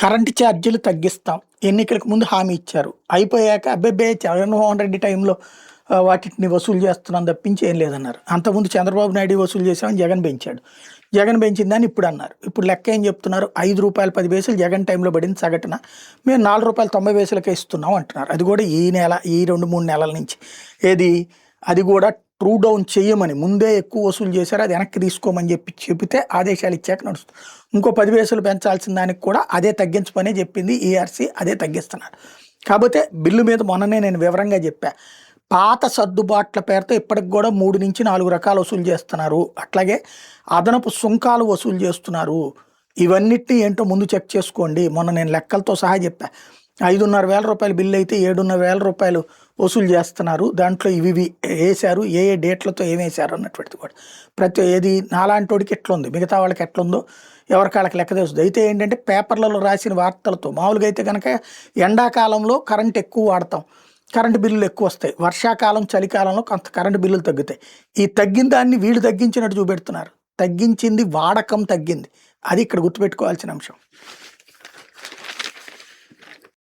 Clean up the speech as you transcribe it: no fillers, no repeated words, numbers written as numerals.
Current ఛార్జీలు తగ్గిస్తాం. ఎన్నికలకు ముందు హామీ ఇచ్చారు. అయిపోయాక అబ్బెబ్బే జగన్మోహన్ రెడ్డి టైంలో వాటిని వసూలు చేస్తున్నాం తప్పించి ఏం లేదన్నారు. అంతకుముందు చంద్రబాబు నాయుడు వసూలు చేసామని జగన్ పెంచాడు. జగన్ పెంచిందని ఇప్పుడు అన్నారు. ఇప్పుడు లెక్క ఏం చెప్తున్నారు? ₹5.10 జగన్ టైంలో పడింది సగటున. మేము ₹4.90కే ఇస్తున్నాం అంటున్నారు. అది కూడా ఈ నెల, ఈ 2-3 నెలల నుంచి. ఏది అది కూడా ట్రూ డౌన్ చెయ్యమని ముందే ఎక్కువ వసూలు చేశారు. అది వెనక్కి తీసుకోమని చెప్తే ఆదేశాలు ఇచ్చాక నడుస్తుంది. ఇంకో 10 పైసలు పెంచాల్సిన దానికి కూడా అదే తగ్గించమనే చెప్పింది ఈఆర్సీ. అదే తగ్గిస్తున్నారు. కాకపోతే బిల్లు మీద మొన్ననే నేను వివరంగా చెప్పా. పాత సర్దుబాట్ల పేరుతో ఇప్పటికి కూడా 3-4 రకాలు వసూలు చేస్తున్నారు. అట్లాగే అదనపు సుంకాలు వసూలు చేస్తున్నారు. ఇవన్నిటిని ఏంటో ముందు చెక్ చేసుకోండి. మొన్న నేను లెక్కలతో సహా చెప్పా. ₹5,500 బిల్లు అయితే ₹7,500 వసూలు చేస్తున్నారు. దాంట్లో ఇవి వేశారు, ఏ డేట్లతో ఏమేశారు అన్నటువంటిది కూడా. ఏది నాలాంటోడికి ఎట్లుంది, మిగతా వాళ్ళకి ఎట్లుందో ఎవరికి వాళ్ళకి లెక్క తెలుస్తుంది. అయితే ఏంటంటే పేపర్లలో రాసిన వార్తలతో మామూలుగా అయితే కనుక ఎండాకాలంలో కరెంట్ ఎక్కువ వాడతాం, కరెంటు బిల్లులు ఎక్కువ వస్తాయి. వర్షాకాలం, చలికాలంలో కొంత కరెంటు బిల్లులు తగ్గుతాయి. ఈ తగ్గిన దాన్ని వీళ్ళు తగ్గించినట్టు చూపెడుతున్నారు. తగ్గించింది వాడకం తగ్గింది. అది ఇక్కడ గుర్తుపెట్టుకోవాల్సిన అంశం.